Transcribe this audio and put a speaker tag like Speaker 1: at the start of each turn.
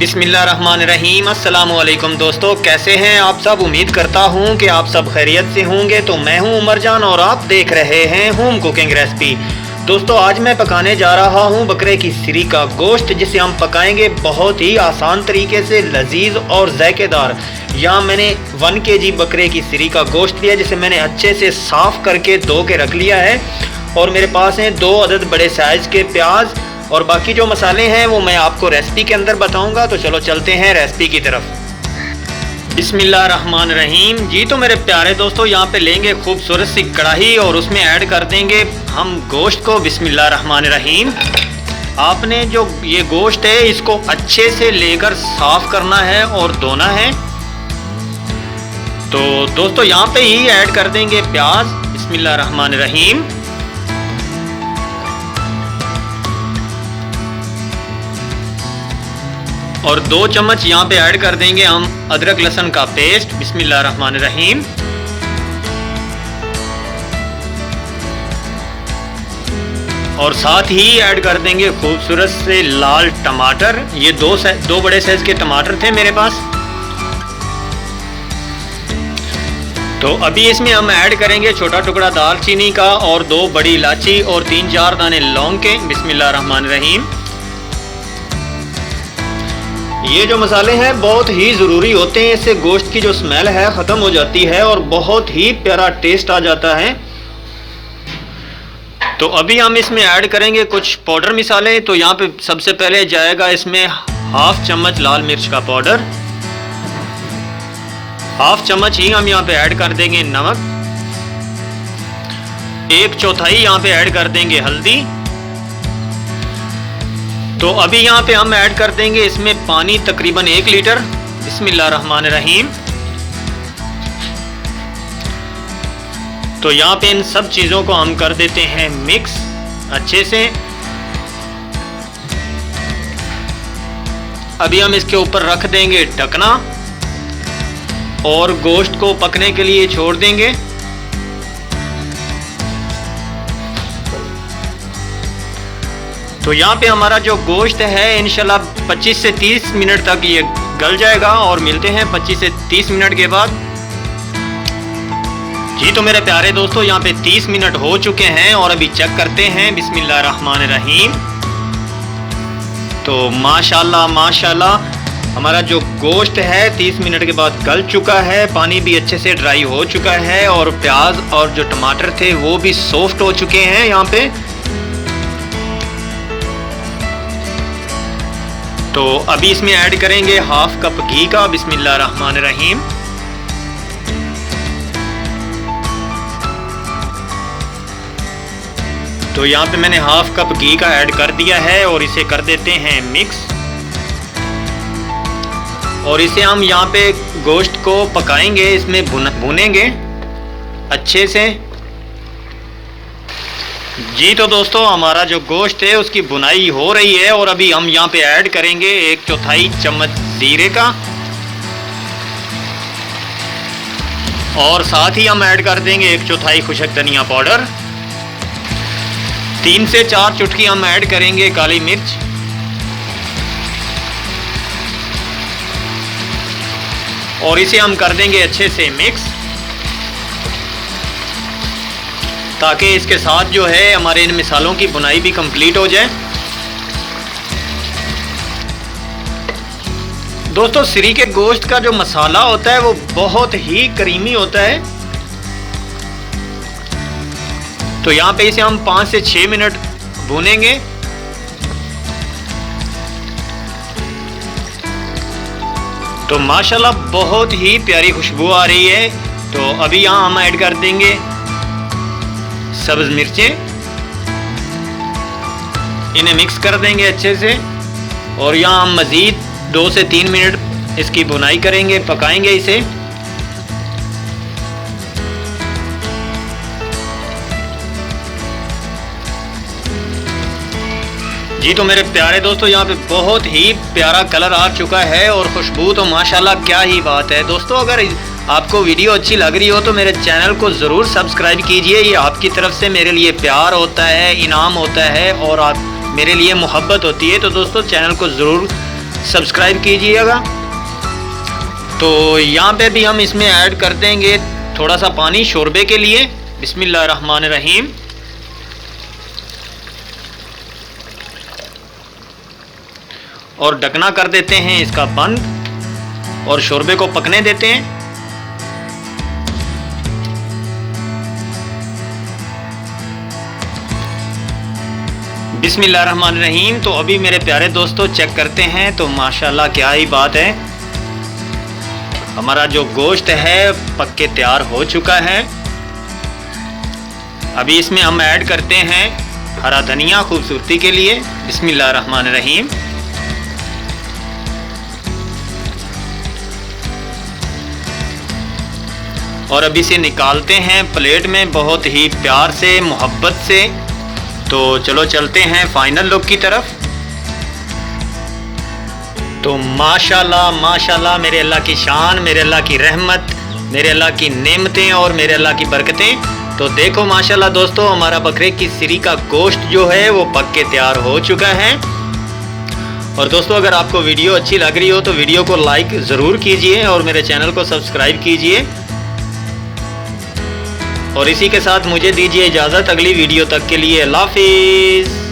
Speaker 1: बिस्मिल्लाहिर्रहमानिर्रहीम। अस्सलामुअलैकुम दोस्तों, कैसे हैं आप सब। उम्मीद करता हूं कि आप सब खैरियत से होंगे। तो मैं हूं उमर जान और आप देख रहे हैं होम कुकिंग रेसिपी। दोस्तों, आज मैं पकाने जा रहा हूं बकरे की सिरी का गोश्त, जिसे हम पकाएंगे बहुत ही आसान तरीके से, लजीज और जायकेदार। यहाँ मैंने 1 kg बकरे की सिरी का गोश्त लिया, जिसे मैंने अच्छे से साफ़ करके धो के रख लिया है। और मेरे पास हैं 2 अदद बड़े साइज़ के प्याज, और बाकी जो मसाले हैं वो मैं आपको रेसिपी के अंदर बताऊंगा। तो चलो चलते हैं रेसिपी की तरफ। बिस्मिल्लाहिर्रहमानिर्रहीम। जी तो मेरे प्यारे दोस्तों, यहाँ पे लेंगे खूबसूरत सी कढ़ाई और उसमें ऐड कर देंगे हम गोश्त को। बिस्मिल्लाहिर्रहमानिर्रहीम। आपने जो ये गोश्त है इसको अच्छे से लेकर साफ़ करना है और धोना है। तो दोस्तों, यहाँ पे ही ऐड कर देंगे प्याज। बिस्मिल्लाहिर्रहमानिर्रहीम। और 2 चम्मच यहाँ पे ऐड कर देंगे हम अदरक लहसुन का पेस्ट। बिस्मिल्लाहिर्रहमानिर्रहीम। और साथ ही ऐड कर देंगे खूबसूरत से लाल टमाटर। ये 2 बड़े साइज के टमाटर थे मेरे पास। तो अभी इसमें हम ऐड करेंगे छोटा टुकड़ा दालचीनी का और 2 बड़ी इलायची और 3-4 दाने लौंग के। बिस्मिल्लाहिर्रहमानिर्रहीम। ये जो मसाले हैं बहुत ही ज़रूरी होते हैं, इससे गोश्त की जो स्मेल है ख़त्म हो जाती है और बहुत ही प्यारा टेस्ट आ जाता है। तो अभी हम इसमें ऐड करेंगे कुछ पाउडर मसाले। तो यहाँ पे सबसे पहले जाएगा इसमें 1/2 चम्मच लाल मिर्च का पाउडर। 1/2 चम्मच ही हम यहाँ पे ऐड कर देंगे नमक। 1/4 यहाँ पे ऐड कर देंगे हल्दी। तो अभी यहाँ पे हम ऐड कर देंगे इसमें पानी तकरीबन 1 लीटर। बिस्मिल्लाहिर्रहमानिर्रहीम। तो यहाँ पे इन सब चीज़ों को हम कर देते हैं मिक्स अच्छे से। अभी हम इसके ऊपर रख देंगे ढकना और गोश्त को पकने के लिए छोड़ देंगे। तो यहाँ पे हमारा जो गोश्त है इंशाल्लाह 25 से 30 मिनट तक ये गल जाएगा और मिलते हैं 25 से 30 मिनट के बाद। जी तो मेरे प्यारे दोस्तों, यहाँ पे 30 मिनट हो चुके हैं और अभी चेक करते हैं। बिस्मिल्लाहिर्रहमानिर्रहीम। तो माशाल्लाह माशाल्लाह हमारा जो गोश्त है 30 मिनट के बाद गल चुका है। पानी भी अच्छे से ड्राई हो चुका है और प्याज और जो टमाटर थे वो भी सॉफ्ट हो चुके हैं यहाँ पे। तो अभी इसमें ऐड करेंगे 1/2 कप घी का। बिस्मिल्लाहिर्रहमानिर्रहीम। तो यहाँ पे मैंने 1/2 कप घी का ऐड कर दिया है और इसे कर देते हैं मिक्स। और इसे हम यहाँ पे गोश्त को पकाएंगे, इसमें भुनेंगे अच्छे से। जी तो दोस्तों, हमारा जो गोश्त है उसकी भुनाई हो रही है और अभी हम यहाँ पे ऐड करेंगे 1/4 चम्मच जीरे का। और साथ ही हम ऐड कर देंगे 1/4 खुशक धनिया पाउडर। 3 से 4 चुटकी हम ऐड करेंगे काली मिर्च। और इसे हम कर देंगे अच्छे से मिक्स, ताकि इसके साथ जो है हमारे इन मसालों की भुनाई भी कंप्लीट हो जाए। दोस्तों, सिरी के गोश्त का जो मसाला होता है वो बहुत ही करीमी होता है। तो यहाँ पे इसे हम 5 से 6 मिनट भूनेंगे। तो माशाल्लाह बहुत ही प्यारी खुशबू आ रही है। तो अभी यहाँ हम ऐड कर देंगे सब्ज मिर्चें। इन्हें मिक्स कर देंगे अच्छे से और यहाँ हम मज़ीद 2 से 3 मिनट इसकी भुनाई करेंगे, पकाएंगे इसे। जी तो मेरे प्यारे दोस्तों, यहाँ पे बहुत ही प्यारा कलर आ चुका है और खुशबू तो माशाल्लाह क्या ही बात है। दोस्तों, अगर आपको वीडियो अच्छी लग रही हो तो मेरे चैनल को ज़रूर सब्सक्राइब कीजिए। ये आपकी तरफ से मेरे लिए प्यार होता है, इनाम होता है और आप मेरे लिए मोहब्बत होती है। तो दोस्तों, चैनल को ज़रूर सब्सक्राइब कीजिएगा। तो यहाँ पे भी हम इसमें ऐड कर देंगे थोड़ा सा पानी शोरबे के लिए। बिस्मिल्लाहिर्रहमानिर्रहीम। और ढकना कर देते हैं इसका बंद और शोरबे को पकने देते हैं। बिस्मिल्लाहिर्रहमानिर्रहीम। तो अभी मेरे प्यारे दोस्तों चेक करते हैं। तो माशाल्लाह क्या ही बात है, हमारा जो गोश्त है पक के तैयार हो चुका है। अभी इसमें हम ऐड करते हैं हरा धनिया खूबसूरती के लिए। बिस्मिल्लाहिर्रहमानिर्रहीम। और अभी इसे निकालते हैं प्लेट में बहुत ही प्यार से, मोहब्बत से। तो चलो चलते हैं फाइनल लुक की तरफ। तो माशाल्लाह माशाल्लाह, मेरे अल्लाह की शान, मेरे अल्लाह की रहमत, मेरे अल्लाह की नेमतें और मेरे अल्लाह की बरकतें। तो देखो माशाल्लाह दोस्तों, हमारा बकरे की सिरी का गोश्त जो है वो पक के तैयार हो चुका है। और दोस्तों अगर आपको वीडियो अच्छी लग रही हो तो वीडियो को लाइक ज़रूर कीजिए और मेरे चैनल को सब्सक्राइब कीजिए। और इसी के साथ मुझे दीजिए इजाज़त अगली वीडियो तक के लिए। अल्लाह हाफिज़।